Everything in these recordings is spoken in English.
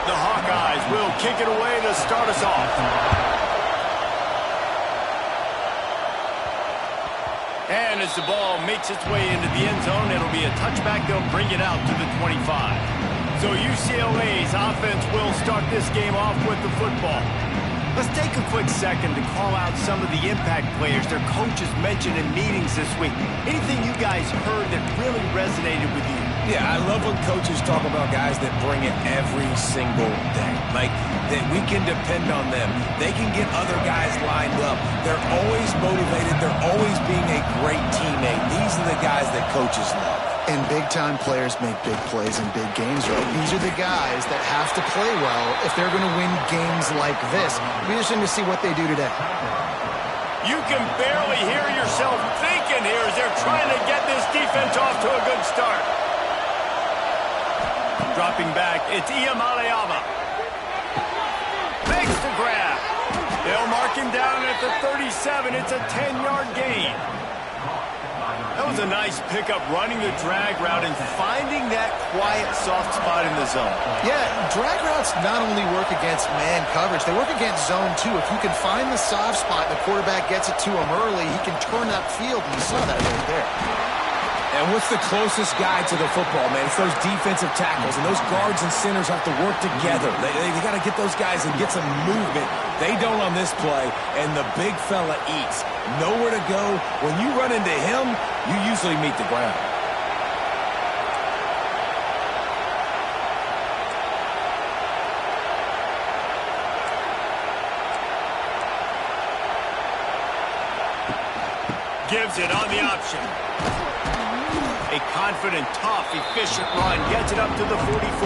The Hawkeyes will kick it away to start us off. And as the ball makes its way into the end zone, it'll be a touchback. They'll bring it out to the 25. So UCLA's offense will start this game off with the football. Let's take a quick second to call out some of the impact players their coaches mentioned in meetings this week. Anything you guys heard that really resonated with you? Yeah, I love when coaches talk about guys that bring it every single day. Like, that we can depend on them. They can get other guys lined up. They're always motivated. They're always being a great teammate. These are the guys that coaches love. And big-time players make big plays in big games, right? These are the guys that have to play well if they're going to win games like this. Be interesting to see what they do today. You can barely hear yourself thinking here as they're trying to get this defense off to a good start. Dropping back, it's Iamaleava. Makes the grab. They'll mark him down at the 37. It's a 10-yard gain. That was a nice pickup, running the drag route and finding that quiet, soft spot in the zone. Yeah, drag routes not only work against man coverage, they work against zone too. If you can find the soft spot and the quarterback gets it to him early, he can turn that field, and you saw that right there. And what's the closest guy to the football, man? It's those defensive tackles, and those guards and centers have to work together. They got to get those guys and get some movement. They don't on this play, and the big fella eats. Nowhere to go. When you run into him, you usually meet the ground. Gives it on the option. A confident, tough, efficient run gets it up to the 44.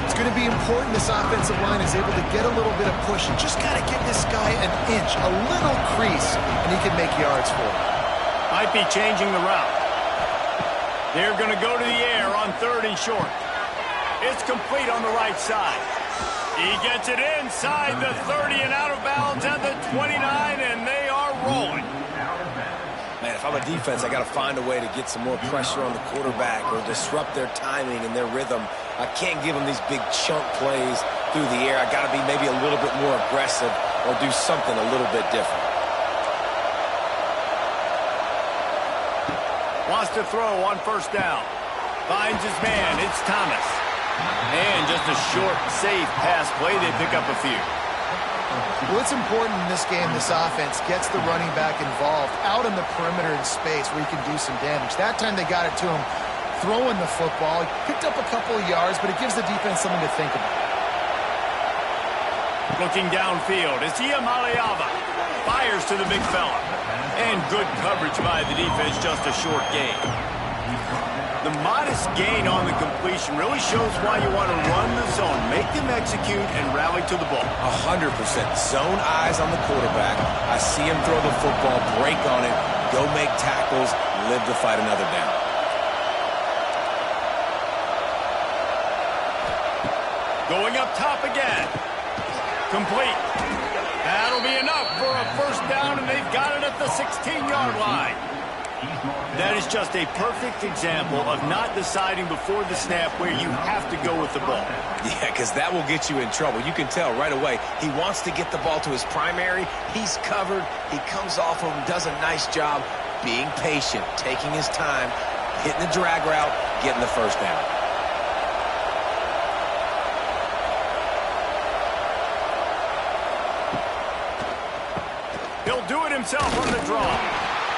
It's going to be important this offensive line is able to get a little bit of push. Just got to give this guy an inch, a little crease, and he can make yards for it. Might be changing the route. They're going to go to the air on 3rd and short. It's complete on the right side. He gets it inside the 30 and out of bounds at the 29, and they are rolling. Man, if I'm a defense, I got to find a way to get some more pressure on the quarterback or disrupt their timing and their rhythm. I can't give them these big chunk plays through the air. I got to be maybe a little bit more aggressive or do something a little bit different. Wants to throw on 1st down. Finds his man. It's Thomas. And just a short, safe pass play. They pick up a few. Well, it's important in this game, this offense gets the running back involved out in the perimeter in space where he can do some damage. That time they got it to him throwing the football. He picked up a couple of yards, but it gives the defense something to think about. Looking downfield, it's Iamaleava. Fires to the big fella. And good coverage by the defense, just a short gain. The modest gain on the completion really shows why you want to run the zone, make them execute, and rally to the ball. 100%. Zone eyes on the quarterback. I see him throw the football, break on it, go make tackles, live to fight another down. Going up top again. Complete. That'll be enough for a 1st down, and they've got it at the 16-yard line. That is just a perfect example of not deciding before the snap where you have to go with the ball. Yeah, because that will get you in trouble. You can tell right away he wants to get the ball to his primary. He's covered. He comes off of him, does a nice job being patient, taking his time, hitting the drag route, getting the 1st down. He'll do it himself on the draw.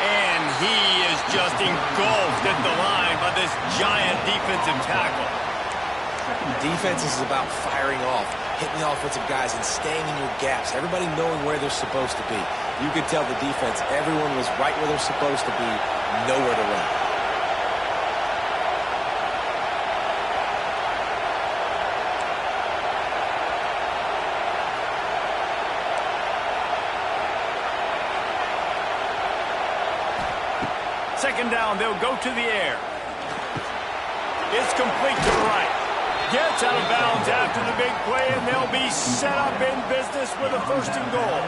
And he is just engulfed at the line by this giant defensive tackle. Defense is about firing off, hitting the offensive guys and staying in your gaps. Everybody knowing where they're supposed to be. You could tell the defense, everyone was right where they're supposed to be, nowhere to run. Second down, they'll go to the air. It's complete to the right. Gets out of bounds after the big play, and they'll be set up in business with a 1st and goal.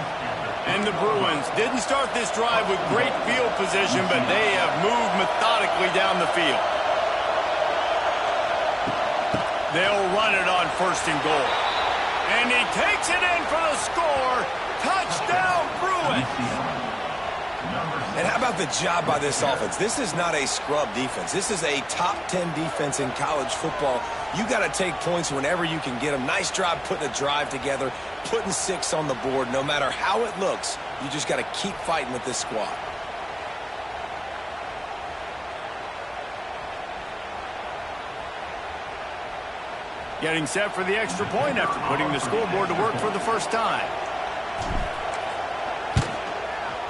And the Bruins didn't start this drive with great field position, but they have moved methodically down the field. They'll run it on 1st and goal. And he takes it in for the score. Touchdown, Bruins. And how about the job by this offense? This is not a scrub defense. This is a top 10 defense in college football. You got to take points whenever you can get them. Nice job putting a drive together, putting 6 on the board. No matter how it looks, you just got to keep fighting with this squad. Getting set for the extra point after putting the scoreboard to work for the first time.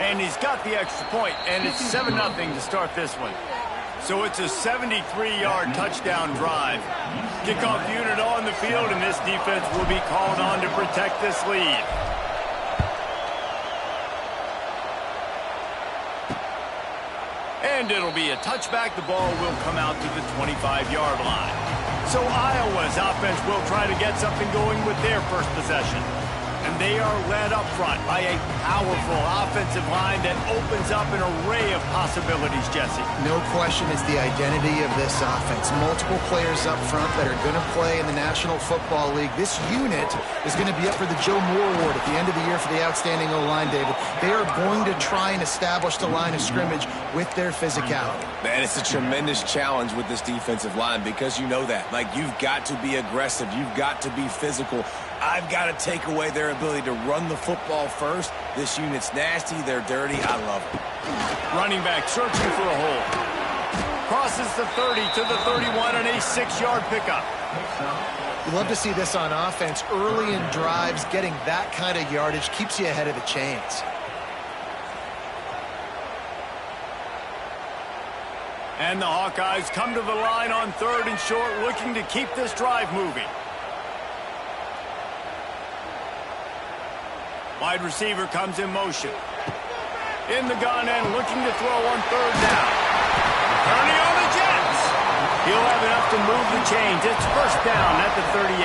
And he's got the extra point, and it's 7-0 to start this one. So it's a 73-yard touchdown drive. Kickoff unit on the field, and this defense will be called on to protect this lead. And it'll be a touchback. The ball will come out to the 25-yard line. So Iowa's offense will try to get something going with their first possession. And they are led up front by a powerful offensive line that opens up an array of possibilities, Jesse. No question it's the identity of this offense. Multiple players up front that are going to play in the National Football League. This unit is going to be up for the Joe Moore Award at the end of the year for the outstanding O-line, David. They are going to try and establish the line of scrimmage with their physicality. Man, it's a tremendous challenge with this defensive line because you know that. Like, you've got to be aggressive. You've got to be physical. I've got to take away their ability to run the football first. This unit's nasty. They're dirty. I love it. Running back searching for a hole. Crosses the 30 to the 31 and a 6-yard pickup. You love to see this on offense. Early in drives, getting that kind of yardage keeps you ahead of the chains. And the Hawkeyes come to the line on 3rd and short, looking to keep this drive moving. Wide receiver comes in motion. In the gun and looking to throw on 3rd down. Turning on the Jets. He'll have enough to move the chains. It's 1st down at the 38.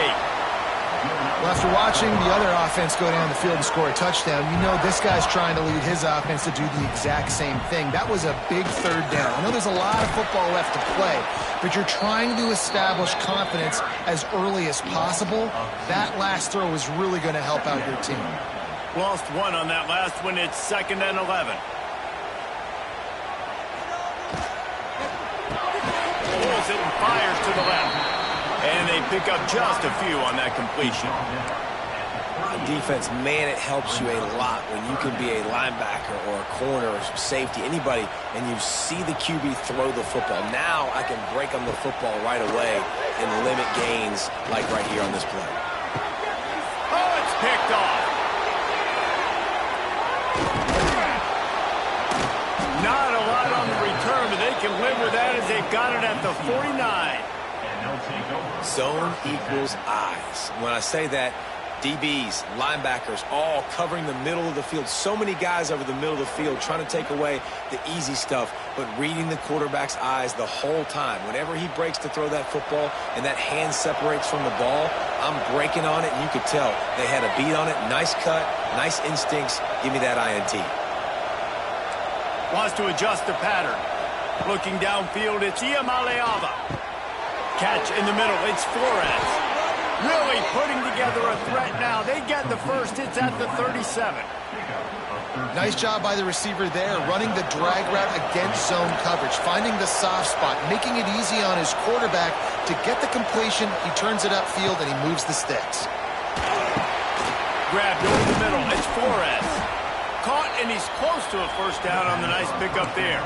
Well, after watching the other offense go down the field and score a touchdown, you know this guy's trying to lead his offense to do the exact same thing. That was a big 3rd down. I know there's a lot of football left to play, but you're trying to establish confidence as early as possible. That last throw is really going to help out your team. Lost 1 on that last one. It's 2nd and 11. Pulls it and fires to the left. And they pick up just a few on that completion. Defense, man, it helps you a lot when you can be a linebacker or a corner or safety, anybody, and you see the QB throw the football. Now I can break on the football right away and limit gains like right here on this play. Oh, it's picked off. Not a lot on the return, but they can live with that as they've got it at the 49. Zone equals eyes. When I say that, DBs, linebackers, all covering the middle of the field. So many guys over the middle of the field trying to take away the easy stuff, but reading the quarterback's eyes the whole time. Whenever he breaks to throw that football and that hand separates from the ball, I'm breaking on it, and you could tell they had a beat on it. Nice cut, nice instincts. Give me that INT. Wants to adjust the pattern. Looking downfield, it's Iamaleava. Catch in the middle, it's Flores. Really putting together a threat now. They get the first, it's at the 37. Nice job by the receiver there, running the drag route against zone coverage, finding the soft spot, making it easy on his quarterback to get the completion. He turns it upfield, and he moves the sticks. Grabbed over the middle, it's Flores. Caught, and he's close to a 1st down on the nice pickup there.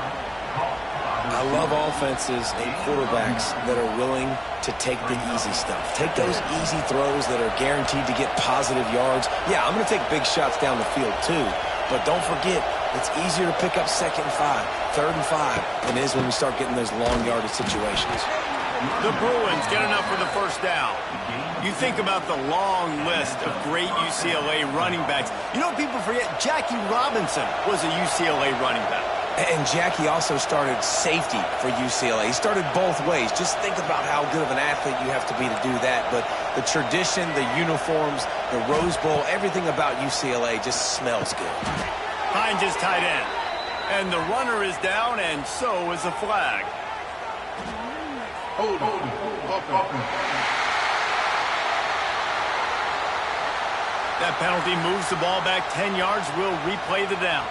I love offenses and quarterbacks that are willing to take the easy stuff. Take those easy throws that are guaranteed to get positive yards. Yeah, I'm going to take big shots down the field too, but don't forget, it's easier to pick up 2nd and 5, 3rd and 5 than it is when we start getting those long yardage situations. The Bruins get enough for the 1st down. You think about the long list of great UCLA running backs. You know what people forget? Jackie Robinson was a UCLA running back. And Jackie also started safety for UCLA. He started both ways. Just think about how good of an athlete you have to be to do that. But the tradition, the uniforms, the Rose Bowl, everything about UCLA just smells good. Hines is tight end. And the runner is down, and so is the flag. That penalty moves the ball back 10 yards. We'll replay the down.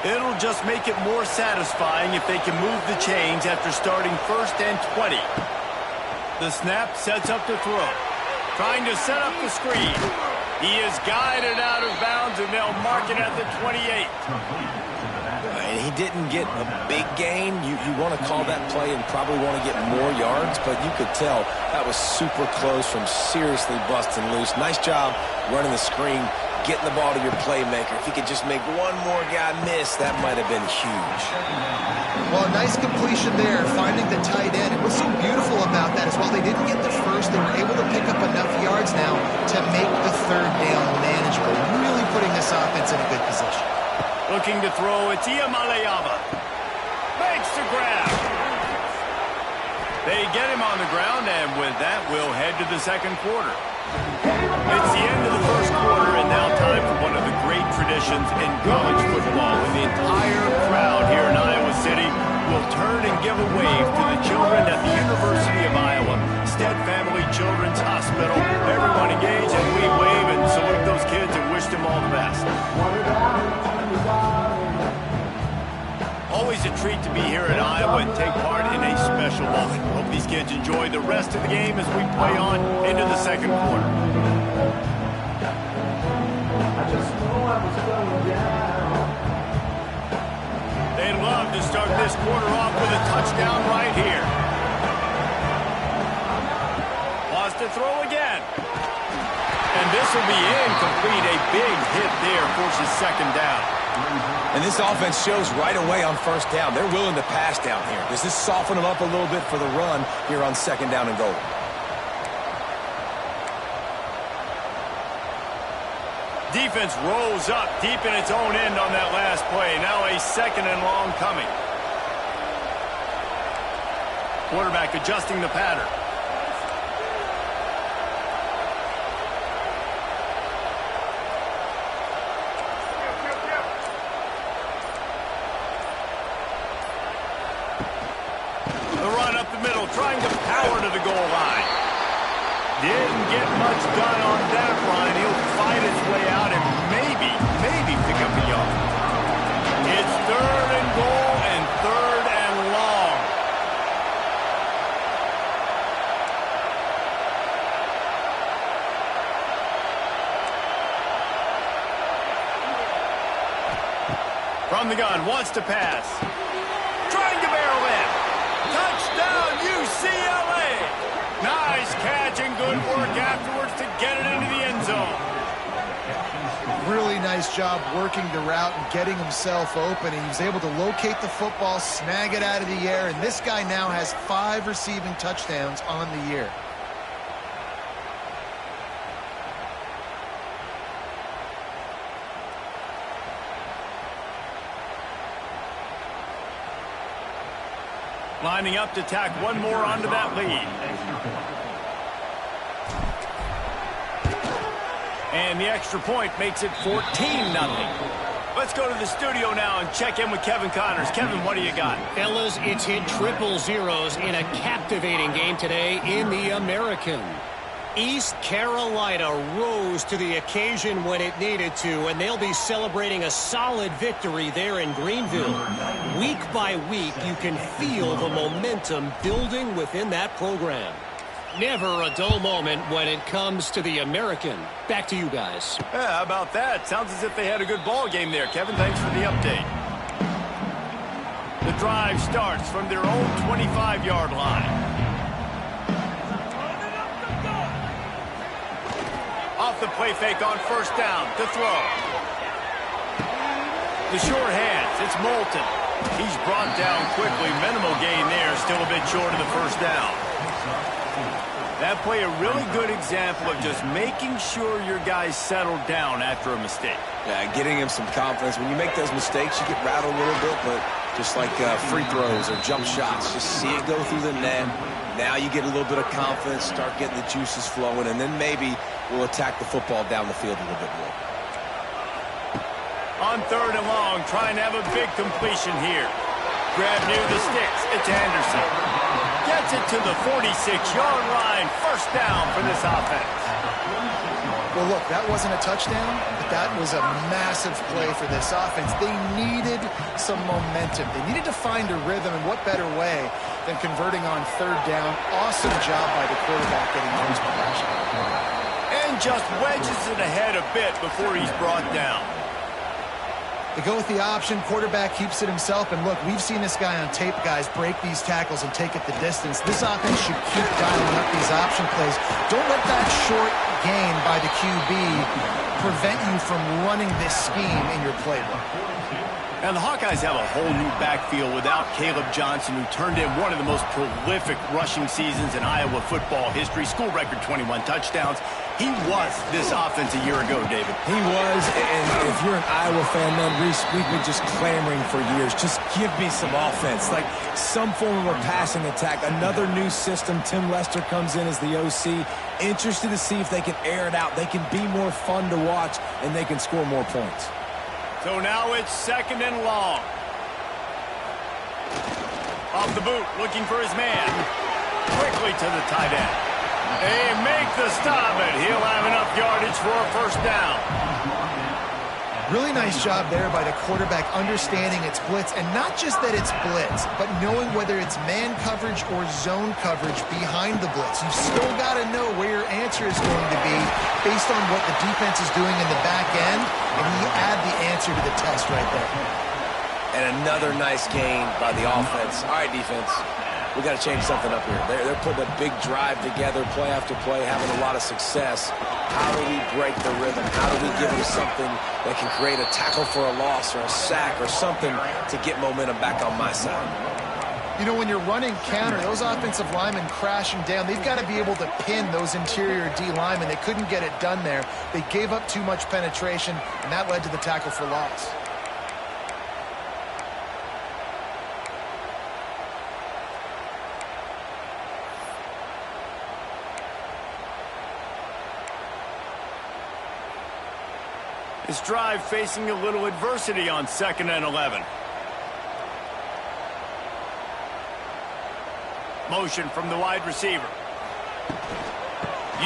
It'll just make it more satisfying if they can move the chains after starting 1st and 20. The snap sets up the throw. Trying to set up the screen. He is guided out of bounds, and they'll mark it at the 28. And he didn't get a big gain. You want to call that play and probably want to get more yards, but you could tell that was super close from seriously busting loose. Nice job running the screen, getting the ball to your playmaker. If he could just make one more guy miss, that might have been huge. Well, nice completion there, finding the tight end. And what's so beautiful about that is while they didn't get the first, they were able to pick up enough yards now to make the 3rd down manageable, really putting this offense in a good position. Looking to throw, it's Iamaleava. Makes the grab. They get him on the ground, and with that, we'll head to the 2nd quarter. It's the end of the 1st quarter, and now time for one of the great traditions in college football. When the entire crowd here in Iowa City will turn and give a wave to the children at the University of Iowa, Stead Family Children's Hospital. Everyone engage, and we wave and salute those kids and wish them all the best. Always a treat to be here in Iowa and take part in a special moment. Hope these kids enjoy the rest of the game as we play on into the 2nd quarter. They'd love to start this quarter off with a touchdown right here. Wants to throw again. And this will be incomplete. A big hit there forces 2nd down. And this offense shows right away on 1st down. They're willing to pass down here. Does this soften them up a little bit for the run here on 2nd down and goal? Defense rolls up deep in its own end on that last play. Now a 2nd and long coming. Quarterback adjusting the pattern. Trying to power to the goal line. Didn't get much done on that run. He'll fight his way out and maybe pick up a yard. It's 3rd and goal and 3rd and long. From the gun, wants to pass. Trying to barrel in. Touchdown, UCLA! Nice catch and good work afterwards to get it into the end zone. Really nice job working the route and getting himself open. He was able to locate the football, snag it out of the air, and this guy now has 5 receiving touchdowns on the year. Lining up to tack one more onto that lead. And the extra point makes it 14-0. Let's go to the studio now and check in with Kevin Connors. Kevin, what do you got? Fellas, it's hit triple zeros in a captivating game today in the American. East Carolina rose to the occasion when it needed to, and they'll be celebrating a solid victory there in Greenville. Week by week, you can feel the momentum building within that program. Never a dull moment when it comes to the American. Back to you guys. Yeah, how about that? Sounds as if they had a good ball game there. Kevin, thanks for the update. The drive starts from their own 25-yard line. Off the play fake on 1st down to throw. The short hands, it's Moulton. He's brought down quickly. Minimal gain there, still a bit short of the 1st down. That play, a really good example of just making sure your guys settle down after a mistake. Yeah, getting him some confidence. When you make those mistakes, you get rattled a little bit, but just like free throws or jump shots, just see it go through the net. Now you get a little bit of confidence, start getting the juices flowing, and then maybe we'll attack the football down the field a little bit more. On 3rd and long, trying to have a big completion here. Grab near the sticks. It's Anderson. Gets it to the 46-yard line. First down for this offense. Well, look, that wasn't a touchdown, but that was a massive play for this offense. They needed some momentum. They needed to find a rhythm, and what better way than converting on third down. Awesome job by the quarterback getting those possession. And just wedges it ahead a bit before he's brought down. They go with the option. Quarterback keeps it himself. And look, we've seen this guy on tape, guys, break these tackles and take it the distance. This offense should keep dialing up these option plays. Don't let that short gain by the QB prevent you from running this scheme in your playbook. And the Hawkeyes have a whole new backfield without Caleb Johnson, who turned in one of the most prolific rushing seasons in Iowa football history. School record 21 touchdowns. He was this offense a year ago, David. He was, and if you're an Iowa fan, man, Reese, we've been just clamoring for years. Just give me some offense, like some form of a passing attack. Another new system. Tim Lester comes in as the OC. Interested to see if they can air it out. They can be more fun to watch, and they can score more points. So now it's second and long. Off the boot, looking for his man. Quickly to the tight end. They make the stop, and he'll have enough yardage for a first down. Really nice job there by the quarterback understanding it's blitz, and not just that it's blitz, but knowing whether it's man coverage or zone coverage behind the blitz. You've still got to know where your answer is going to be based on what the defense is doing in the back end, and you add the answer to the test right there. And another nice gain by the offense. All right, defense, we got to change something up here. They're putting a big drive together, play after play, having a lot of success. How do we break the rhythm? How do we give them something that can create a tackle for a loss or a sack or something to get momentum back on my side? You know, when you're running counter, those offensive linemen crashing down, they've got to be able to pin those interior D linemen. They couldn't get it done there. They gave up too much penetration, and that led to the tackle for loss. This drive facing a little adversity on 2nd and 11. Motion from the wide receiver.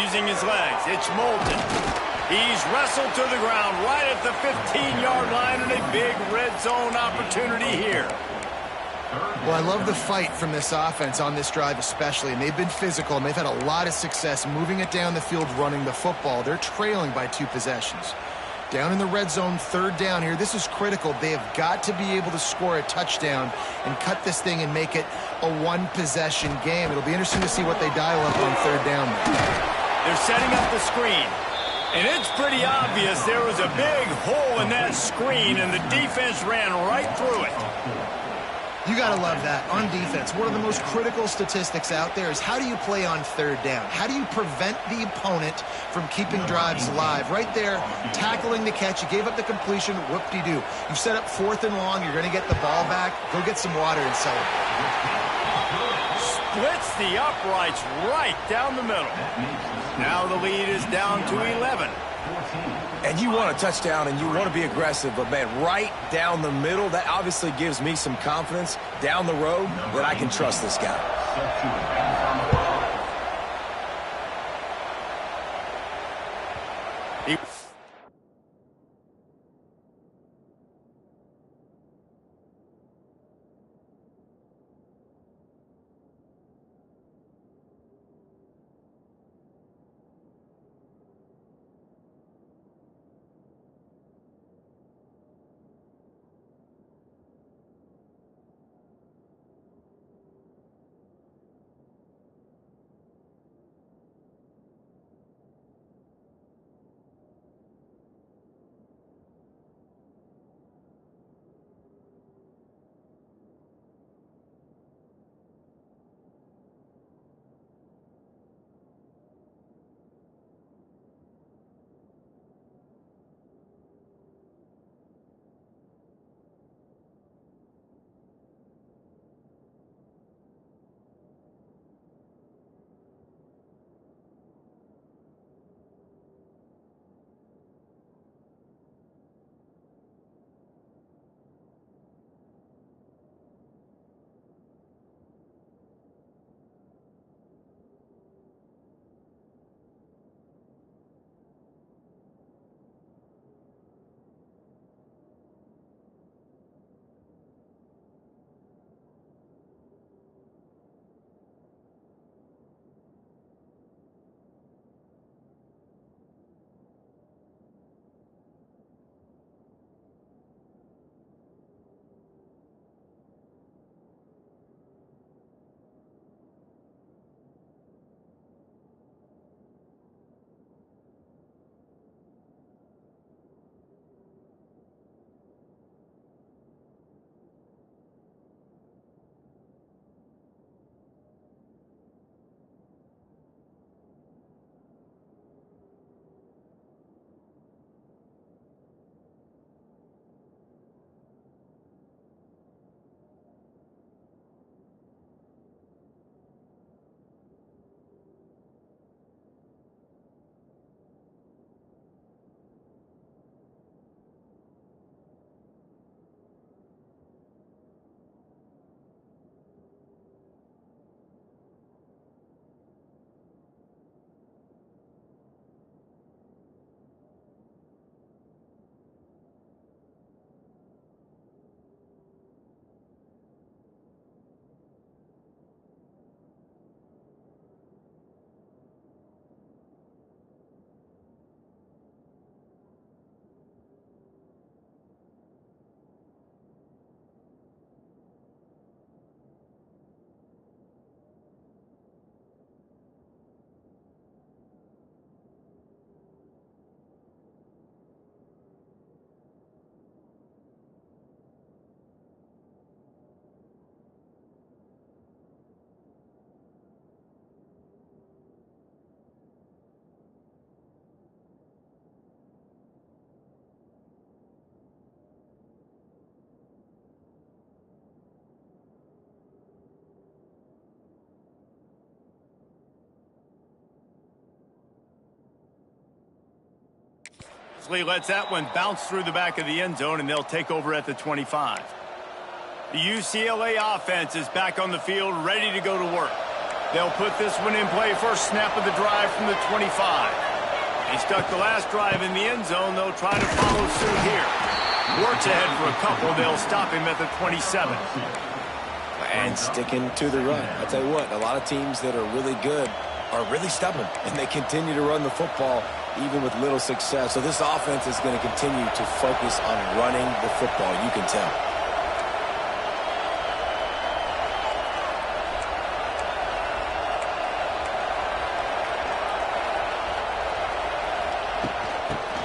Using his legs, it's Moulton. He's wrestled to the ground right at the 15-yard line, and a big red zone opportunity here. Well, I love the fight from this offense on this drive especially, and they've been physical, and they've had a lot of success moving it down the field, running the football. They're trailing by 2 possessions. Down in the red zone, third down here. This is critical. They have got to be able to score a touchdown and cut this thing and make it a one-possession game. It'll be interesting to see what they dial up on third down. They're setting up the screen. And it's pretty obvious there was a big hole in that screen, and the defense ran right through it. You got to love that. On defense, one of the most critical statistics out there is how do you play on third down? How do you prevent the opponent from keeping drives alive? Right there, tackling the catch. You gave up the completion. Whoop-de-doo. You set up 4th and long. You're going to get the ball back. Go get some water and celebrate. Splits the uprights right down the middle. Now the lead is down to 11. And you want a touchdown and you want to be aggressive, but, man, right down the middle, that obviously gives me some confidence down the road that I can trust this guy. Actually lets that one bounce through the back of the end zone, and they'll take over at the 25. The UCLA offense is back on the field, ready to go to work. They'll put this one in play first snap of the drive from the 25. They stuck the last drive in the end zone. They'll try to follow suit here. Works ahead for a couple. They'll stop him at the 27. And sticking to the run. I'll tell you what, a lot of teams that are really good are really stubborn, and they continue to run the football even with little success. So this offense is going to continue to focus on running the football, you can tell.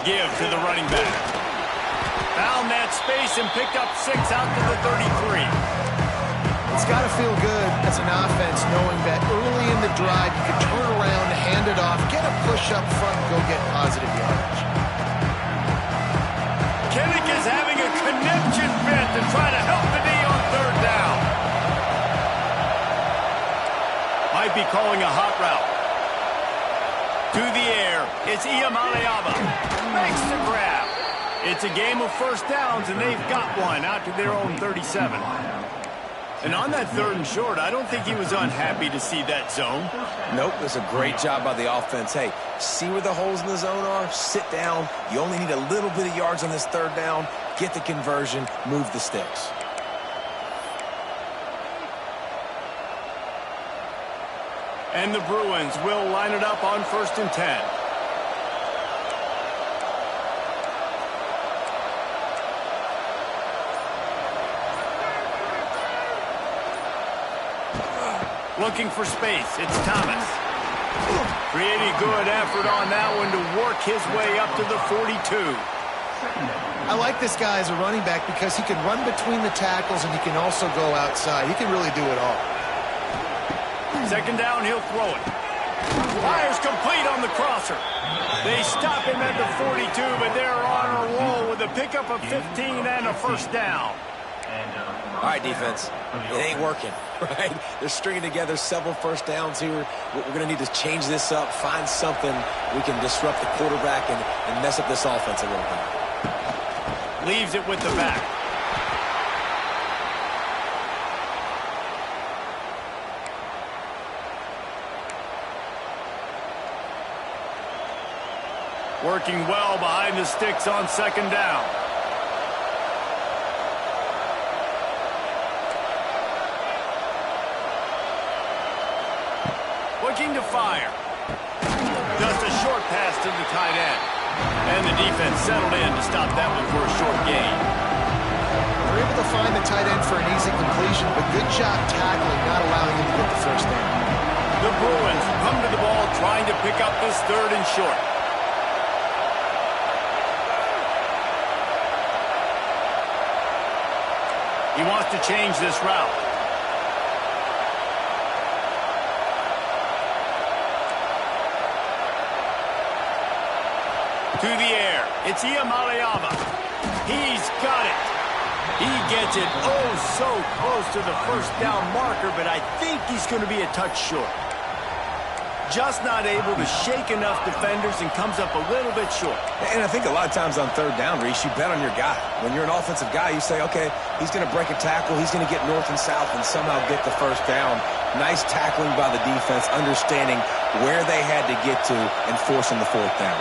Give to the running back. Found that space and picked up 6 out to the 33. It's got to feel good as an offense knowing that early in the drive you can turn around, hand it off, get a push up front, and go get positive yardage. Kinnick is having a connection fit to try to help the D on third down. Might be calling a hot route. To the air, it's Iamaleava. Makes the grab. It's a game of first downs, and they've got one out to their own 37. And on that 3rd and short, I don't think he was unhappy to see that zone. Nope, it was a great job by the offense. Hey, see where the holes in the zone are? Sit down. You only need a little bit of yards on this 3rd down. Get the conversion. Move the sticks. And the Bruins will line it up on 1st and 10. Looking for space, it's Thomas. Pretty good effort on that one to work his way up to the 42. I like this guy as a running back because he can run between the tackles and he can also go outside. He can really do it all. 2nd down, he'll throw it. Fires complete on the crosser. They stop him at the 42, but they're on a roll with a pickup of 15 and a 1st down. All right, defense, it ain't working, right? They're stringing together several 1st downs here. We're going to need to change this up, find something we can disrupt the quarterback and mess up this offense a little bit. Leaves it with the back. Working well behind the sticks on 2nd down. Looking to fire. Just a short pass to the tight end. And the defense settled in to stop that one for a short gain. They're able to find the tight end for an easy completion, but good job tackling, not allowing him to get the 1st down. The Bruins come to the ball trying to pick up this 3rd and short. He wants to change this route. To the air, it's Iamaleava. He's got it. He gets it oh so close to the 1st down marker, but I think he's going to be a touch short. Just not able to shake enough defenders and comes up a little bit short. And I think a lot of times on 3rd down, Reese, you bet on your guy. When you're an offensive guy, you say, okay, he's going to break a tackle, he's going to get north and south and somehow get the 1st down. Nice tackling by the defense, understanding where they had to get to and forcing the 4th down.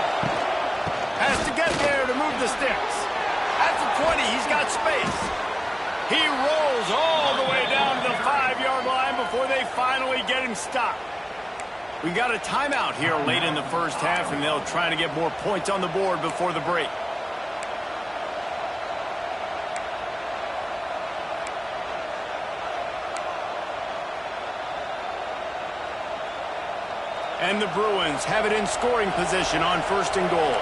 Has to get there to move the sticks. At the 20, he's got space. He rolls all the way down to the 5-yard line before they finally get him stopped. We got a timeout here late in the 1st half, and they'll try to get more points on the board before the break. And the Bruins have it in scoring position on 1st and goal.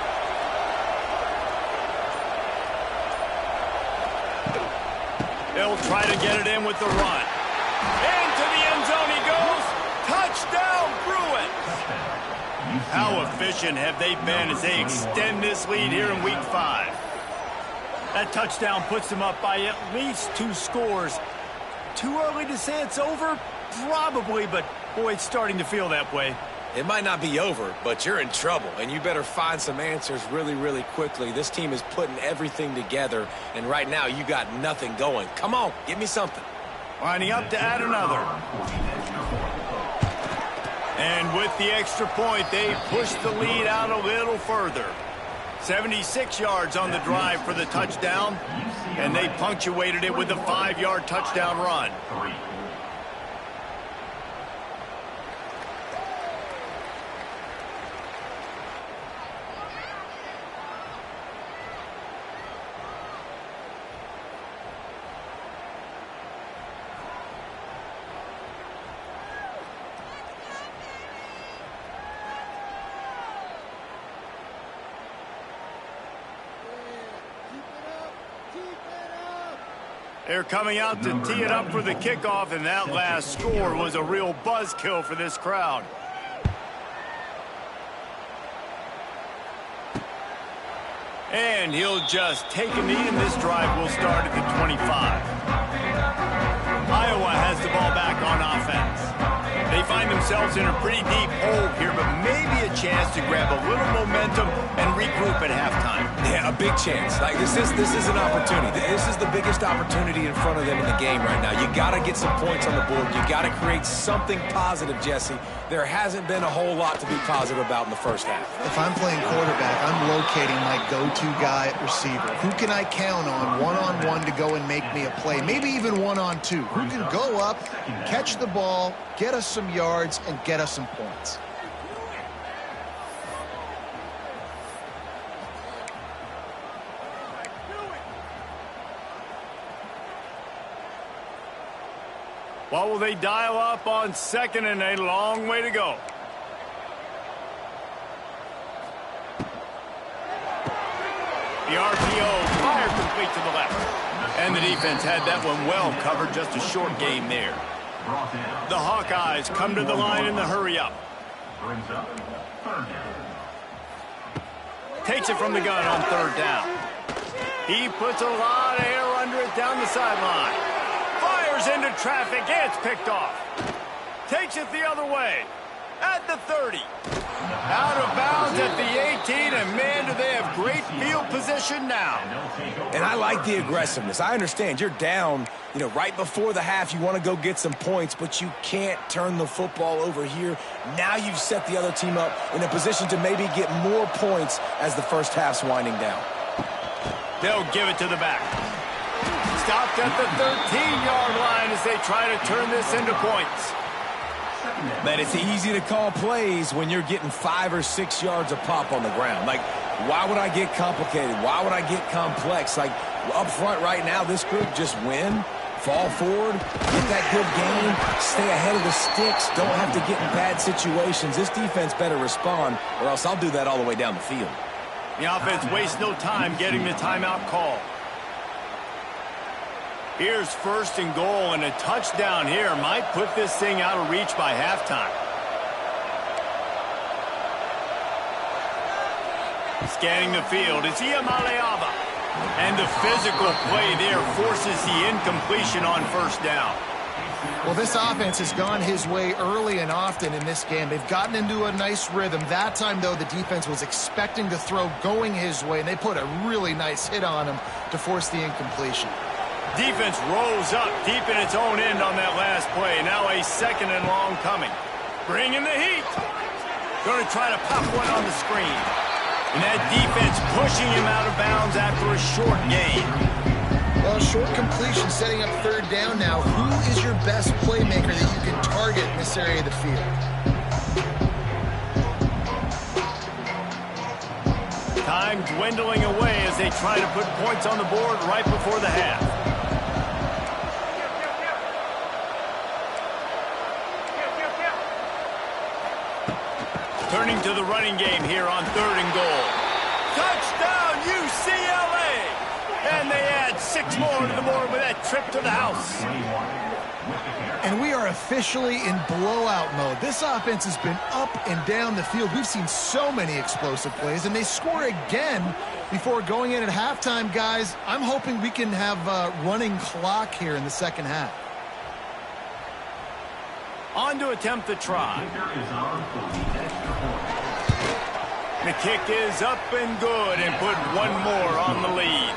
They'll try to get it in with the run. Into the end zone he goes. Touchdown, Bruins! How efficient have they been as they extend this lead here in Week 5? That touchdown puts them up by at least 2 scores. Too early to say it's over? Probably, but boy, it's starting to feel that way. It might not be over, but you're in trouble, and you better find some answers really, really quickly. This team is putting everything together, and right now you got nothing going. Come on, give me something. Lining up to add another. And with the extra point, they push the lead out a little further. 76 yards on the drive for the touchdown, and they punctuated it with a 5-yard touchdown run. They're coming out to tee it up for the kickoff, and that last score was a real buzzkill for this crowd. And he'll just take a knee, and this drive will start at the 25. Iowa has the ball back on offense. They find themselves in a pretty deep hole here, but maybe a chance to grab a little momentum and regroup at halftime. Yeah, a big chance. Like this is an opportunity. This is the biggest opportunity in front of them in the game right now. You got to get some points on the board. You got to create something positive, Jesse. There hasn't been a whole lot to be positive about in the first half. If I'm playing quarterback, I'm locating my go-to guy at receiver. Who can I count on one-on-one to go and make me a play? Maybe even one-on-two. Who can go up, catch the ball, get us some yards, and get us some points? What will they dial up on second, and a long way to go? The RPO fired complete to the left. And the defense had that one well covered, just a short gain there. The Hawkeyes come to the line in the hurry-up. Takes it from the gun on third down. He puts a lot of air under it down the sideline. Fires into traffic. It's picked off. Takes it the other way. At the 30. Out of bounds at the 18, and man, do they have great field position now. And I like the aggressiveness. I understand you're down, right before the half. You want to go get some points, but you can't turn the football over here. Now you've set the other team up in a position to maybe get more points as the first half's winding down. They'll give it to the back. Stopped at the 13-yard line as they try to turn this into points. Man, it's easy to call plays when you're getting 5 or 6 yards a pop on the ground. Like, why would I get complicated? Why would I get complex? Like, up front right now, this group just win, fall forward, get that good game, stay ahead of the sticks, don't have to get in bad situations. This defense better respond, or else I'll do that all the way down the field. The offense wastes no time getting the timeout call. Here's first and goal, and a touchdown here might put this thing out of reach by halftime. Scanning the field, it's Iamaleava. And the physical play there forces the incompletion on first down. Well, this offense has gone his way early and often in this game. They've gotten into a nice rhythm. That time, though, the defense was expecting to throw going his way, and they put a really nice hit on him to force the incompletion. Defense rose up deep in its own end on that last play. Now a second and long coming. Bringing the heat. Going to try to pop one on the screen. And that defense pushing him out of bounds after a short gain. Well, short completion setting up third down now. Who is your best playmaker that you can target in this area of the field? Time dwindling away as they try to put points on the board right before the half. Turning to the running game here on third and goal. Touchdown, UCLA! And they add 6 more to the board with that trip to the house. And we are officially in blowout mode. This offense has been up and down the field. We've seen so many explosive plays, and they score again before going in at halftime, guys. I'm hoping we can have a running clock here in the second half. On to attempt the try. The kick is up and good and put one more on the lead.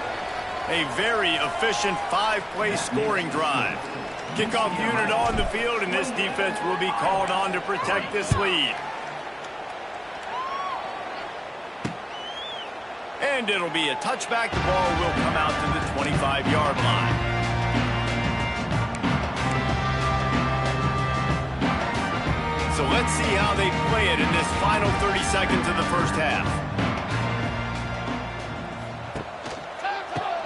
A very efficient 5-play scoring drive. Kickoff unit on the field, and this defense will be called on to protect this lead. And it'll be a touchback. The ball will come out to the 25-yard line. So let's see how they play it in this final 30 seconds of the first half.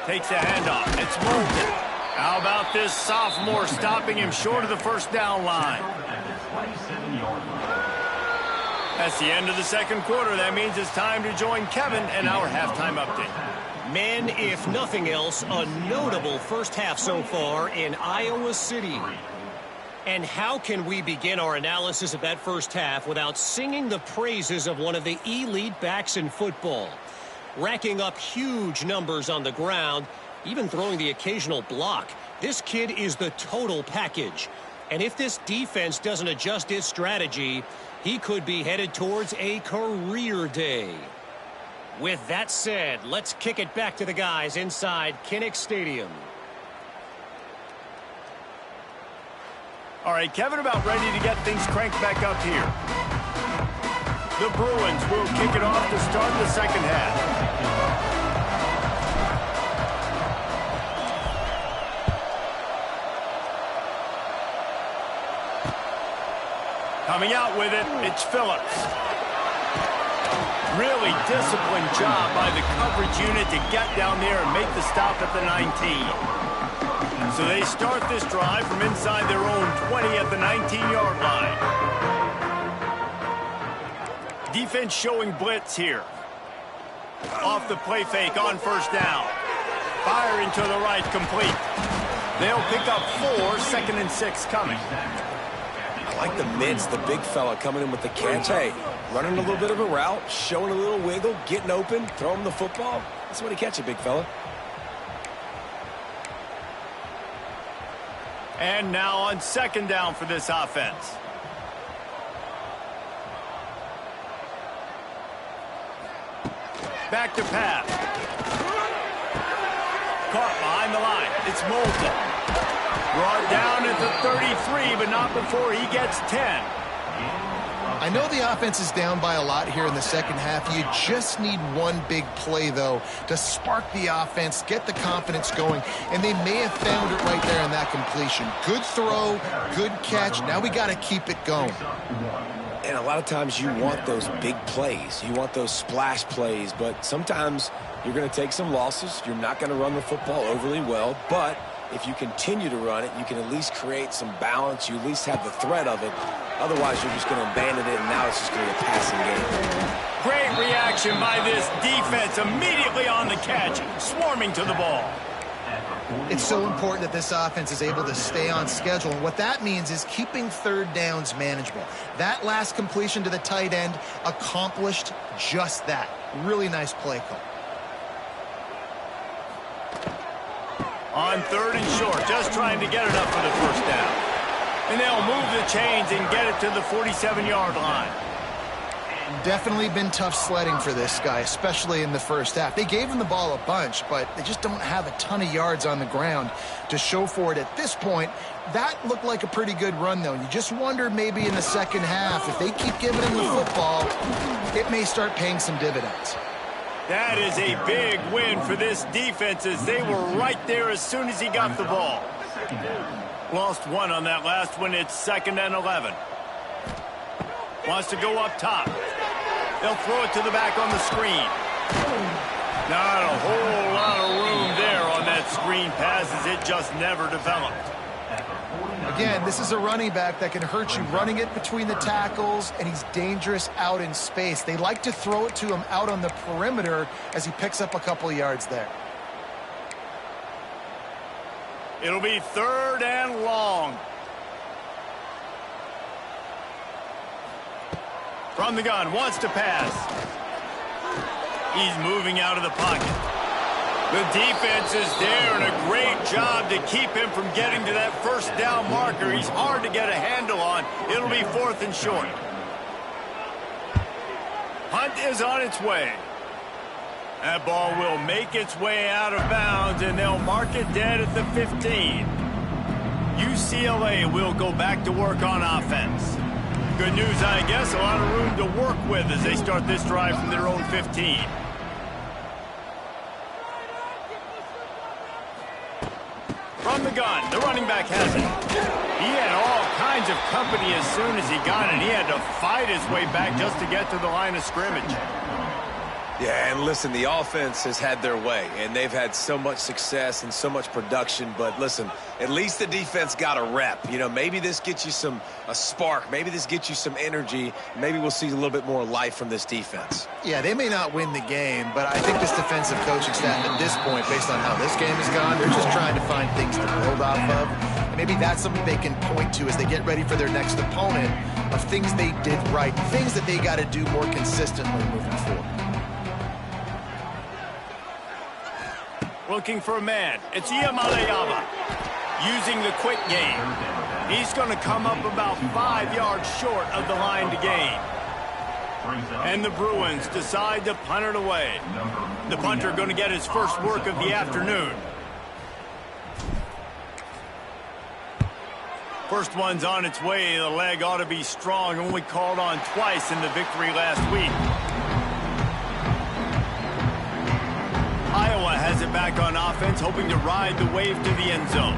Takes a handoff. It's Moulton. How about this sophomore stopping him short of the first down line? That's the end of the second quarter. That means it's time to join Kevin and our halftime update. Men, if nothing else, a notable first half so far in Iowa City. And how can we begin our analysis of that first half without singing the praises of one of the elite backs in football? Racking up huge numbers on the ground, even throwing the occasional block. This kid is the total package. And if this defense doesn't adjust its strategy, he could be headed towards a career day. With that said, let's kick it back to the guys inside Kinnick Stadium. All right, Kevin, about ready to get things cranked back up here. The Bruins will kick it off to start the second half. Coming out with it, it's Phillips. Really disciplined job by the coverage unit to get down there and make the stop at the 19. So they start this drive from inside their own 20 at the 19-yard line. Defense showing blitz here. Off the play fake on first down. Firing to the right, complete. They'll pick up 4, 2nd and 6 coming. I like the mids, the big fella coming in with the catch. Hey, running a little bit of a route, showing a little wiggle, getting open, throwing him the football. That's what he catch it, big fella. And now on second down for this offense. Back to pass. Caught behind the line. It's Moulton. Brought down at the 33, but not before he gets 10. I know the offense is down by a lot here in the second half. You just need one big play, though, to spark the offense, get the confidence going, and they may have found it right there in that completion. Good throw, good catch. Now we got to keep it going. And a lot of times you want those big plays. You want those splash plays, but sometimes you're going to take some losses. You're not going to run the football overly well, but if you continue to run it, you can at least create some balance. You at least have the threat of it. Otherwise, you're just going to abandon it, and now it's just going to be a passing game. Great reaction by this defense. Immediately on the catch, swarming to the ball. It's so important that this offense is able to stay on schedule, and what that means is keeping third downs manageable. That last completion to the tight end accomplished just that. Really nice play call. On third and short, just trying to get it up for the first down. And they'll move the chains and get it to the 47-yard line. Definitely been tough sledding for this guy, especially in the first half. They gave him the ball a bunch, but they just don't have a ton of yards on the ground to show for it at this point. That looked like a pretty good run, though. You just wonder maybe in the second half, if they keep giving him the football, it may start paying some dividends. That is a big win for this defense as they were right there as soon as he got the ball. Lost one on that last one. It's 2nd and 11. Wants to go up top. They'll throw it to the back on the screen. Not a whole lot of room there on that screen pass as it just never developed. Again, this is a running back that can hurt you running it between the tackles, and he's dangerous out in space. They like to throw it to him out on the perimeter as he picks up a couple of yards there. It'll be 3rd and long. From the gun, wants to pass. He's moving out of the pocket. The defense is there, and a great job to keep him from getting to that first down marker. He's hard to get a handle on, on. It'll be 4th and short. Hunt is on its way. That ball will make its way out of bounds, and they'll mark it dead at the 15. UCLA will go back to work on offense. Good news, I guess, a lot of room to work with as they start this drive from their own 15. From the gun, the running back has it. He had all kinds of company as soon as he got it. He had to fight his way back just to get to the line of scrimmage. Yeah, and listen, the offense has had their way, and they've had so much success and so much production. But listen, at least the defense got a rep. You know, maybe this gets you a spark. Maybe this gets you some energy. Maybe we'll see a little bit more life from this defense. Yeah, they may not win the game, but I think this defensive coaching staff at this point, based on how this game has gone, they're just trying to find things to build off of. And maybe that's something they can point to as they get ready for their next opponent, of things they did right, things that they got to do more consistently moving forward. Looking for a man. It's Iamaleava using the quick game. He's going to come up about 5 yards short of the line to gain. And the Bruins decide to punt it away. The punter going to get his first work of the afternoon. First one's on its way. The leg ought to be strong. Only called on twice in the victory last week. Iowa has it back on offense, hoping to ride the wave to the end zone.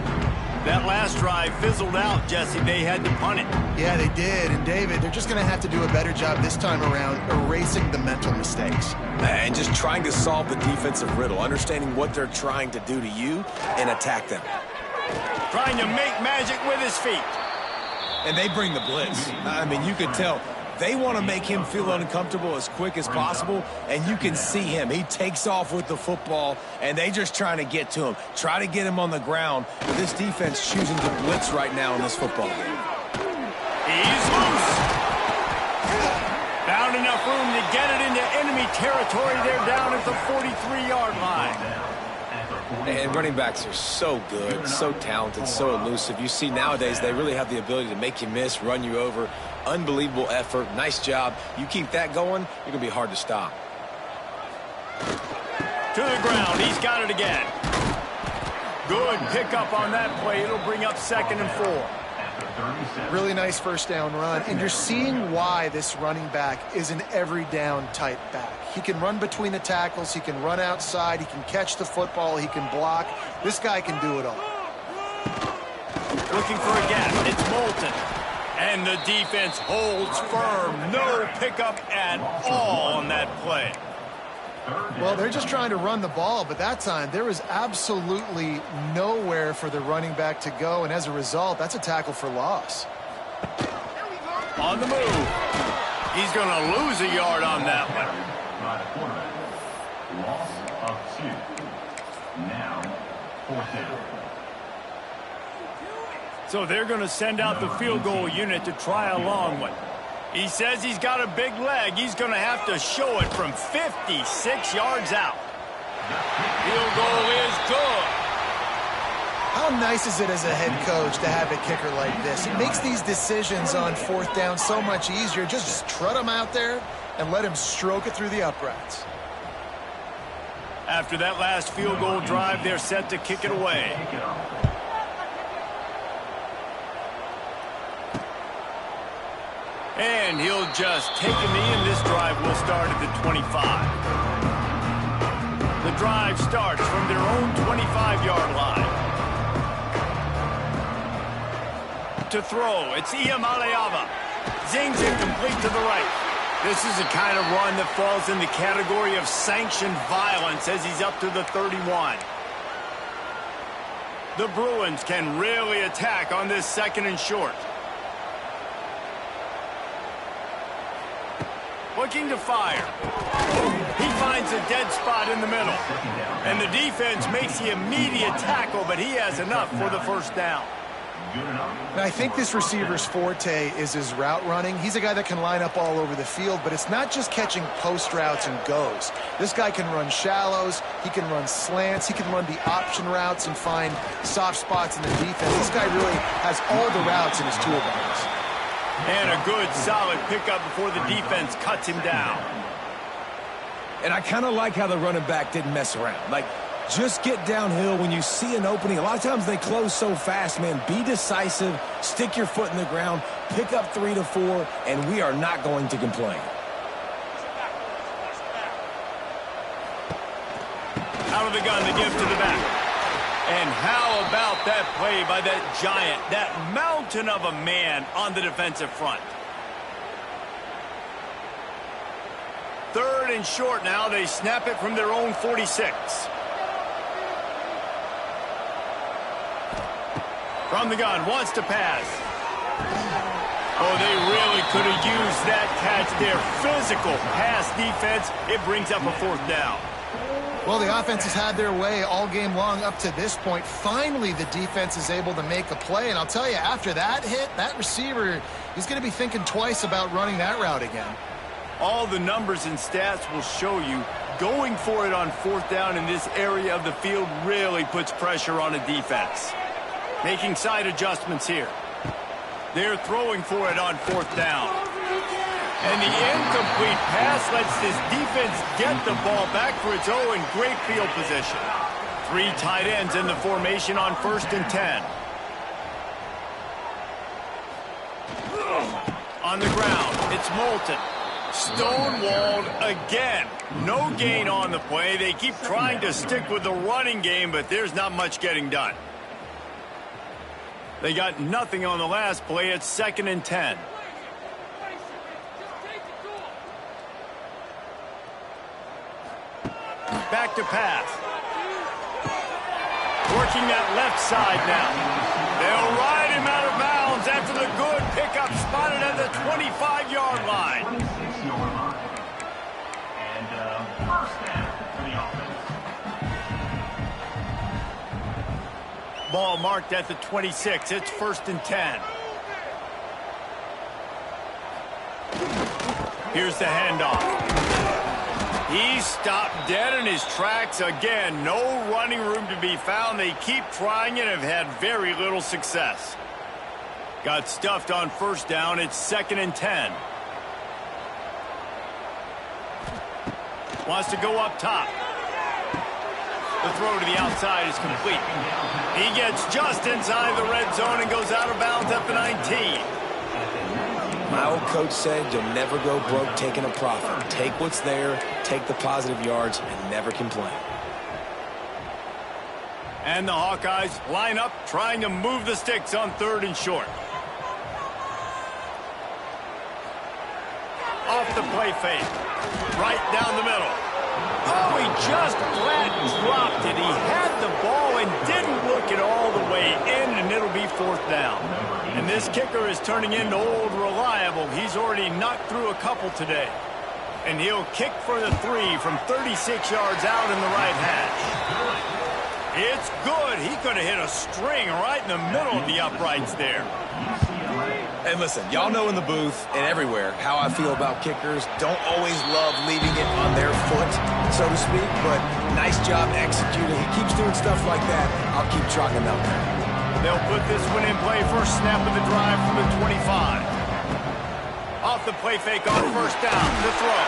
That last drive fizzled out, Jesse. They had to punt it. Yeah, they did. And, David, they're just going to have to do a better job this time around erasing the mental mistakes. And just trying to solve the defensive riddle, understanding what they're trying to do to you and attack them. Trying to make magic with his feet. And they bring the blitz. I mean, you could tell. They want to make him feel uncomfortable as quick as possible, and you can see him. He takes off with the football, and they just trying to get to him, try to get him on the ground. But this defense choosing to blitz right now in this football game. He's loose. Found enough room to get it into enemy territory. They're down at the 43-yard line. And running backs are so good, so talented, so elusive. You see nowadays they really have the ability to make you miss, run you over. Unbelievable effort. Nice job. You keep that going, you're going to be hard to stop. To the ground. He's got it again. Good pickup on that play. It'll bring up 2nd and 4. Really nice first down run. And you're seeing why this running back is an every down type back. He can run between the tackles. He can run outside. He can catch the football. He can block. This guy can do it all. Looking for a gap. It's Moulton. And the defense holds firm. No pickup at all on that play. Well, they're just trying to run the ball, but that time there was absolutely nowhere for the running back to go, and as a result, that's a tackle for loss. On the move. He's going to lose a yard on that one. Loss of 2. Now, 4th down. So they're going to send out the field goal unit to try a long one. He says he's got a big leg. He's going to have to show it from 56 yards out. Field goal is good. How nice is it as a head coach to have a kicker like this? It makes these decisions on 4th down so much easier. Just trot him out there and let him stroke it through the uprights. After that last field goal drive, they're set to kick it away. And he'll just take a knee, and this drive will start at the 25. The drive starts from their own 25-yard line. To throw, it's Iamaleava. Zings it complete to the right. This is the kind of run that falls in the category of sanctioned violence as he's up to the 31. The Bruins can really attack on this 2nd and short. Looking to fire. He finds a dead spot in the middle. And the defense makes the immediate tackle, but he has enough for the first down. And I think this receiver's forte is his route running. He's a guy that can line up all over the field, but it's not just catching post routes and goes. This guy can run shallows, he can run slants, he can run the option routes and find soft spots in the defense. This guy really has all the routes in his toolbox. And a good, solid pickup before the defense cuts him down. And I kind of like how the running back didn't mess around. Like, just get downhill when you see an opening. A lot of times they close so fast, man. Be decisive, stick your foot in the ground, pick up 3 to 4, and we are not going to complain. Out of the gun, the give to the back. And how about that play by that giant, that mountain of a man on the defensive front? 3rd and short now. They snap it from their own 46. From the gun, wants to pass. Oh, they really could have used that catch there. Physical pass defense. It brings up a 4th down. Well, the offense has had their way all game long up to this point. Finally, the defense is able to make a play. And I'll tell you, after that hit, that receiver, he's going to be thinking twice about running that route again. All the numbers and stats will show you going for it on 4th down in this area of the field really puts pressure on a defense. Making side adjustments here. They're throwing for it on 4th down. And the incomplete pass lets this defense get the ball back for its own great field position. 3 tight ends in the formation on 1st and 10. On the ground, it's Moulton. Stonewalled again. No gain on the play. They keep trying to stick with the running game, but there's not much getting done. They got nothing on the last play. It's 2nd and 10. Back to pass. Working that left side now. They'll ride him out of bounds after the good pickup spotted at the 25-yard line. 26-yard line. And 1st down for the offense. Ball marked at the 26. It's 1st and 10. Here's the handoff. He stopped dead in his tracks again. No running room to be found. They keep trying and have had very little success. Got stuffed on 1st down. It's 2nd and 10. Wants to go up top. The throw to the outside is complete. He gets just inside the red zone and goes out of bounds at the 19. My old coach said you'll never go broke taking a profit. Take what's there, take the positive yards, and never complain. And the Hawkeyes line up, trying to move the sticks on 3rd and short. Off the play fake. Right down the middle. Oh, he just flat dropped it. He had the ball and didn't look it all the way in, and it'll be 4th down. And this kicker is turning into old reliable. He's already knocked through a couple today. And he'll kick for the 3 from 36 yards out in the right hash. It's good. He could have hit a string right in the middle of the uprights there. And listen, y'all know in the booth and everywhere how I feel about kickers. Don't always love leaving it on their foot, so to speak, but nice job executing. He keeps doing stuff like that. I'll keep trotting him out there. They'll put this one in play. First snap of the drive from the 25. Off the play fake on 1st down. The throw.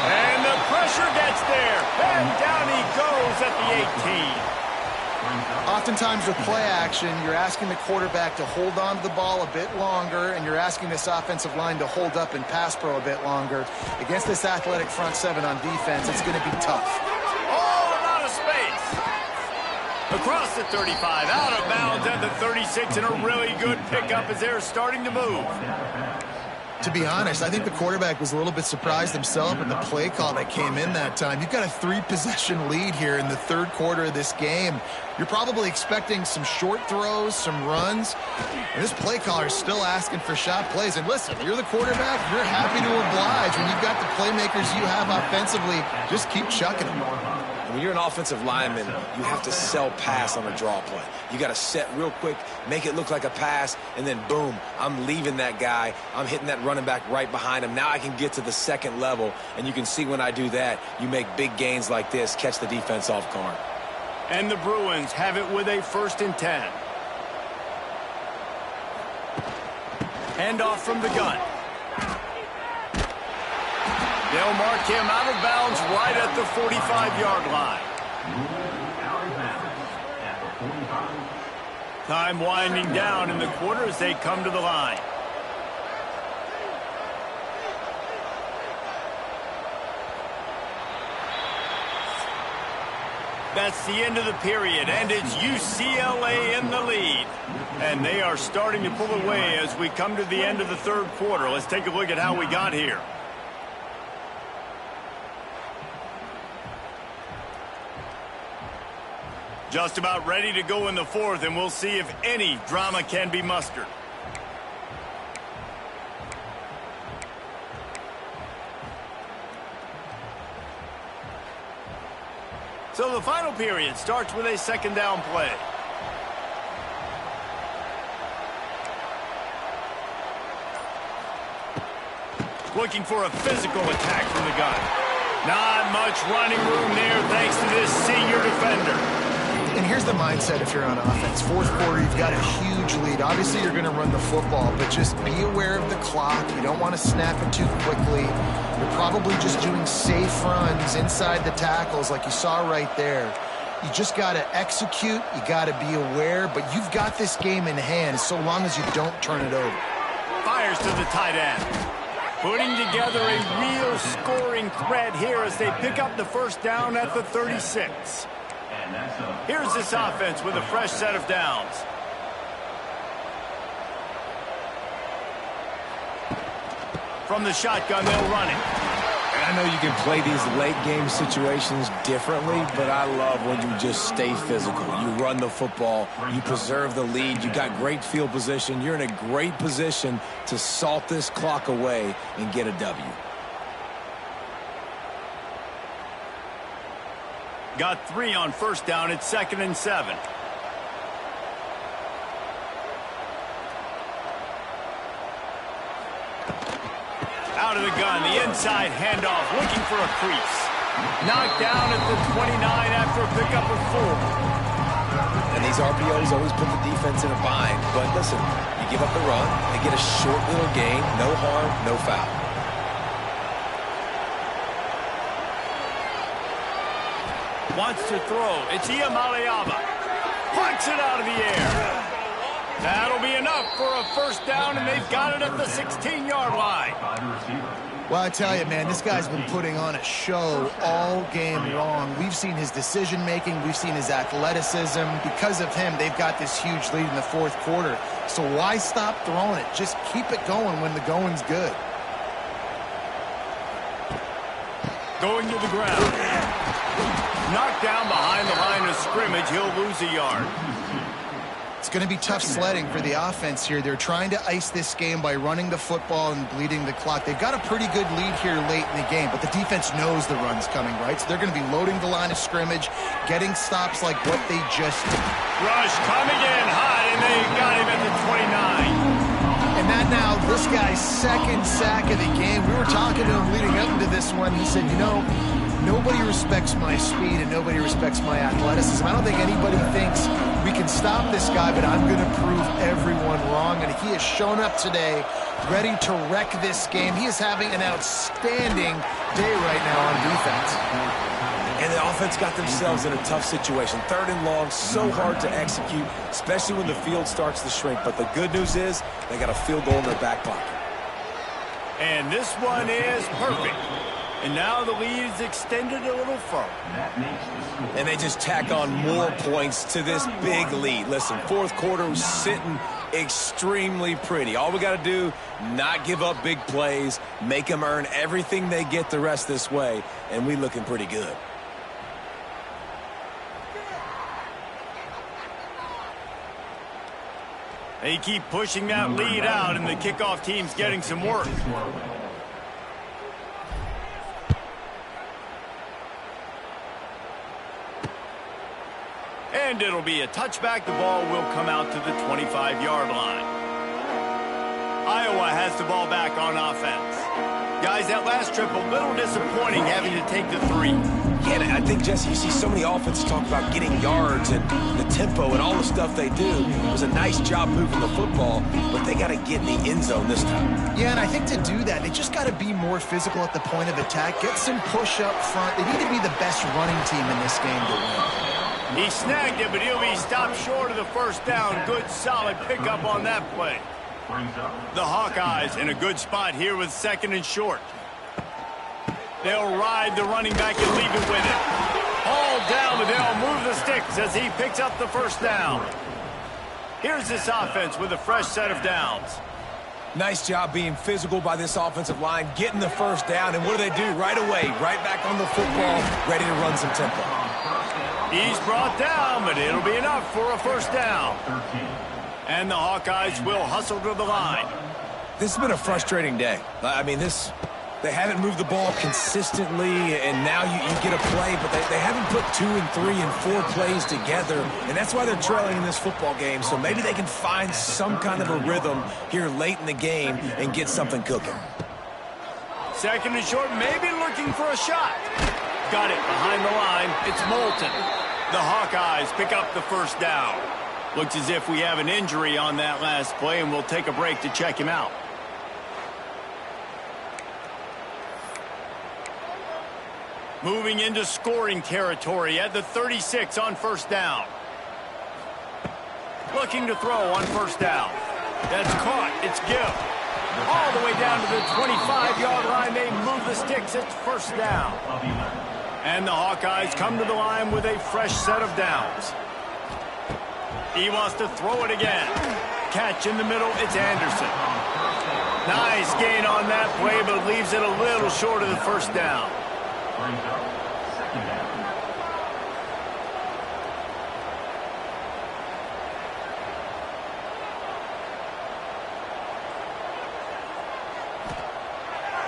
And the pressure gets there. And down he goes at the 18. Oftentimes with play action, you're asking the quarterback to hold on to the ball a bit longer, and you're asking this offensive line to hold up and pass pro a bit longer. Against this athletic front 7 on defense, it's going to be tough. Oh, a lot of space. Across the 35, out of bounds at the 36, and a really good pickup as they're starting to move. To be honest, I think the quarterback was a little bit surprised himself at the play call that came in that time. You've got a 3-possession lead here in the 3rd quarter of this game. You're probably expecting some short throws, some runs. And this play caller is still asking for shot plays. And listen, you're the quarterback. You're happy to oblige. When you've got the playmakers you have offensively, just keep chucking them. When you're an offensive lineman, you have to sell pass on a draw play. You got to set real quick, make it look like a pass, and then boom, I'm leaving that guy. I'm hitting that running back right behind him. Now I can get to the 2nd level, and you can see when I do that, you make big gains like this, catch the defense off guard. And the Bruins have it with a 1st and 10. Handoff from the gun. They'll mark him out of bounds right at the 45-yard line. Time winding down in the quarter as they come to the line. That's the end of the period, and it's UCLA in the lead. And they are starting to pull away as we come to the end of the third quarter. Let's take a look at how we got here. Just about ready to go in the fourth, and we'll see if any drama can be mustered. So the final period starts with a second down play. Looking for a physical attack from the gun. Not much running room there thanks to this senior defender. And here's the mindset if you're on offense. Fourth quarter, you've got a huge lead. Obviously, you're going to run the football, but just be aware of the clock. You don't want to snap it too quickly. You're probably just doing safe runs inside the tackles like you saw right there. You just got to execute. You got to be aware, but you've got this game in hand so long as you don't turn it over. Fires to the tight end. Putting together a real scoring threat here as they pick up the first down at the 36. Here's this offense with a fresh set of downs. From the shotgun, they'll run it. And I know you can play these late game situations differently, but I love when you just stay physical. You run the football, you preserve the lead, you got great field position. You're in a great position to salt this clock away and get a W. Got 3 on first down. It's 2nd and 7. Out of the gun, the inside handoff, looking for a crease. Knocked down at the 29 after a pickup of 4. And these RPOs always put the defense in a bind. But listen, you give up the run, they get a short little gain, no harm, no foul. Wants to throw. It's Iamaleava. Punts it out of the air. That'll be enough for a first down, and they've got it at the 16-yard line. Well, I tell you, man, this guy's been putting on a show all game long. We've seen his decision-making. We've seen his athleticism. Because of him, they've got this huge lead in the fourth quarter. So why stop throwing it? Just keep it going when the going's good. Going to the ground. Knocked down behind the line of scrimmage. He'll lose a yard. It's going to be tough sledding for the offense here. They're trying to ice this game by running the football and bleeding the clock. They've got a pretty good lead here late in the game, but the defense knows the run's coming, right? So they're going to be loading the line of scrimmage, getting stops like what they just did. Rush coming in hot, and they got him at the 29. And that now, this guy's second sack of the game. We were talking to him leading up into this one. He said, you know, nobody respects my speed and nobody respects my athleticism. I don't think anybody thinks we can stop this guy, but I'm going to prove everyone wrong. And he has shown up today ready to wreck this game. He is having an outstanding day right now on defense. And the offense got themselves in a tough situation. 3rd and long, so hard to execute, especially when the field starts to shrink. But the good news is they got a field goal in their back pocket. And this one is perfect. And now the lead is extended a little further. And they just tack on more points to this big lead. Listen, fourth quarter was sitting extremely pretty. All we got to do, not give up big plays, make them earn everything they get the rest this way, and we looking pretty good. They keep pushing that lead out, and the kickoff team's getting some work. And it'll be a touchback. The ball will come out to the 25-yard line. Iowa has the ball back on offense. Guys, that last trip, a little disappointing having to take the 3. Again, I think, Jesse, you see so many offenses talk about getting yards and the tempo and all the stuff they do. It was a nice job moving the football, but they got to get in the end zone this time. Yeah, and I think to do that, they just got to be more physical at the point of attack, get some push up front. They need to be the best running team in this game to win. He snagged it, but he'll be stopped short of the first down. Good, solid pickup on that play. The Hawkeyes in a good spot here with 2nd and short. They'll ride the running back and leave it with it. All down, but they'll move the sticks as he picks up the first down. Here's this offense with a fresh set of downs. Nice job being physical by this offensive line, getting the first down, and what do? Right away, right back on the football, ready to run some tempo. He's brought down, but it'll be enough for a first down. And the Hawkeyes will hustle to the line. This has been a frustrating day. I mean, they haven't moved the ball consistently, and now you get a play, but they haven't put 2 and 3 and 4 plays together, and that's why they're trailing in this football game. So maybe they can find some kind of a rhythm here late in the game and get something cooking. 2nd and short, maybe looking for a shot. Got it behind the line. It's Moulton. The Hawkeyes pick up the first down. Looks as if we have an injury on that last play, and we'll take a break to check him out. Moving into scoring territory at the 36 on first down. Looking to throw on first down. That's caught. It's Gibb. All the way down to the 25-yard line. They move the sticks. It's first down. And the Hawkeyes come to the line with a fresh set of downs. He wants to throw it again. Catch in the middle. It's Anderson. Nice gain on that play, but leaves it a little short of the first down.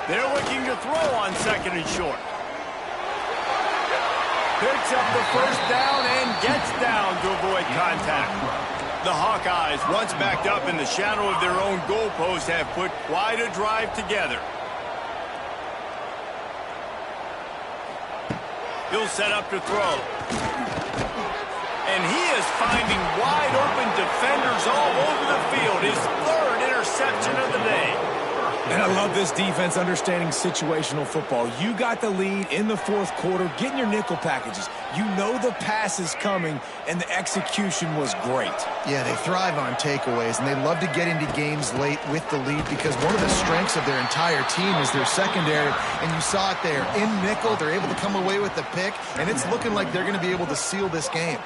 They're looking to throw on 2nd and short. Picks up the first down and gets down to avoid contact. The Hawkeyes, once backed up in the shadow of their own goalpost, have put quite a drive together. He'll set up to throw. And he is finding wide open defenders all over the field. His 3rd interception of the day. And I love this defense understanding situational football. You got the lead in the 4th quarter, getting your nickel packages. You know the pass is coming, and the execution was great. Yeah, they thrive on takeaways, and they love to get into games late with the lead because one of the strengths of their entire team is their secondary, and you saw it there. In nickel, they're able to come away with the pick, and it's looking like they're going to be able to seal this game.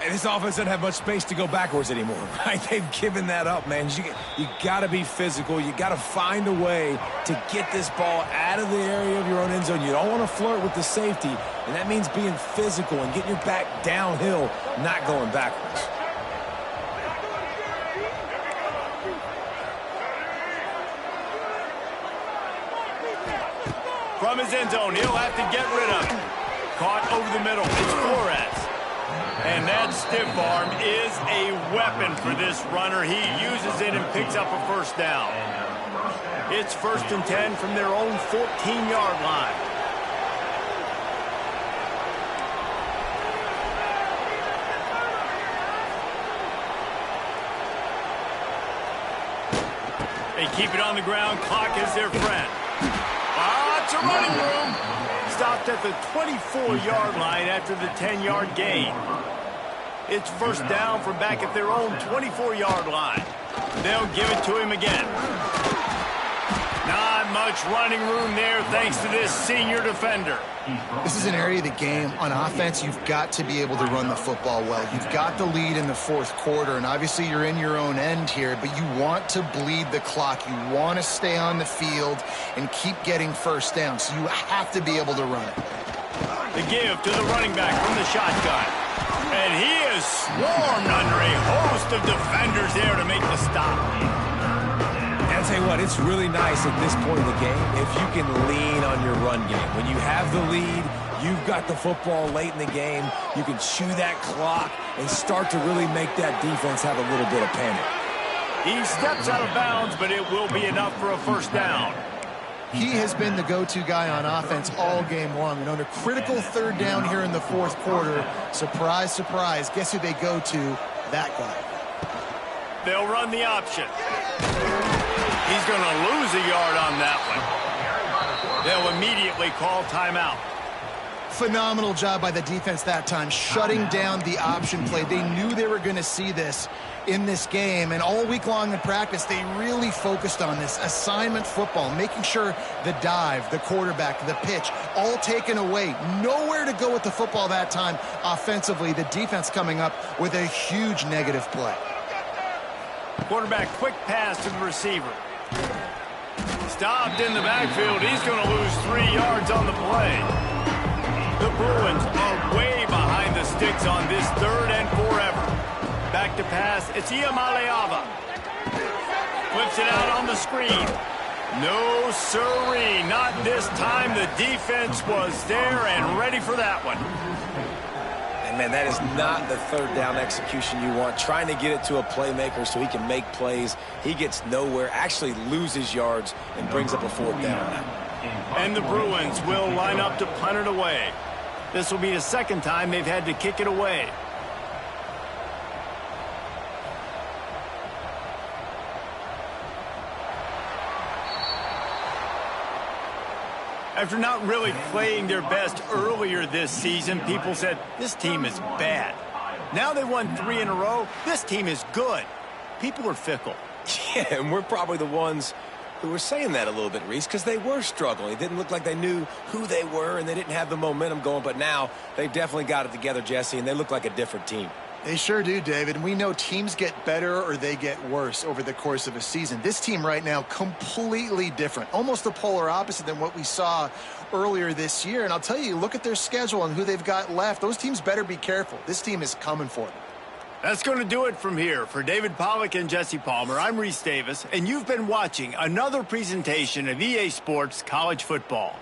And this offense doesn't have much space to go backwards anymore, right? They've given that up, man. You got to be physical. You got to find a way to get this ball out of the area of your own end zone. You don't want to flirt with the safety, and that means being physical and getting your back downhill, not going backwards. From his end zone, he'll have to get rid of it. Caught over the middle. It's Flores. And that stiff arm is a weapon for this runner. He uses it and picks up a first down. It's 1st and 10 from their own 14-yard line. They keep it on the ground. Clock is their friend. It's a running room. Stopped at the 24-yard line after the 10-yard gain. It's first down from back at their own 24-yard line. They'll give it to him again. Not much running room there thanks to this senior defender. This is an area of the game. On offense, you've got to be able to run the football well. You've got the lead in the 4th quarter, and obviously you're in your own end here, but you want to bleed the clock. You want to stay on the field and keep getting first down, so you have to be able to run it. The give to the running back from the shotgun. And he is swarmed under a host of defenders there to make the stop. And I'll tell you what, it's really nice at this point of the game if you can lean on your run game. When you have the lead, you've got the football late in the game, you can chew that clock and start to really make that defense have a little bit of panic. He steps out of bounds, but it will be enough for a first down. He has been the go-to guy on offense all game long. And on a critical third down here in the fourth quarter, surprise, surprise, guess who they go to? That guy. They'll run the option. He's going to lose a yard on that one. They'll immediately call timeout. Phenomenal job by the defense that time, shutting down the option play. They knew they were going to see this in this game, and all week long in practice, they really focused on this assignment football, making sure the dive, the quarterback, the pitch, all taken away. Nowhere to go with the football that time offensively. The defense coming up with a huge negative play. Quarterback quick pass to the receiver. Stopped in the backfield. He's going to lose 3 yards on the play. The Bruins are way behind the sticks on this 3rd and forever. Back to pass. It's Iamaleava. Flips it out on the screen. No siree. Not this time. The defense was there and ready for that one. And, man, that is not the 3rd down execution you want. Trying to get it to a playmaker so he can make plays. He gets nowhere, actually loses yards, and brings up a 4th down now. And the Bruins will line up to punt it away. This will be the 2nd time they've had to kick it away. After not really playing their best earlier this season, people said, this team is bad. Now they won 3 in a row. This team is good. People are fickle. Yeah, and we're probably the ones who were saying that a little bit, Reese, because they were struggling. It didn't look like they knew who they were, and they didn't have the momentum going. But now they've definitely got it together, Jesse, and they look like a different team. They sure do, David. And we know teams get better or they get worse over the course of a season. This team right now, completely different. Almost the polar opposite than what we saw earlier this year. And I'll tell you, look at their schedule and who they've got left. Those teams better be careful. This team is coming for them. That's going to do it from here. For David Pollack and Jesse Palmer, I'm Reese Davis, and you've been watching another presentation of EA Sports College Football.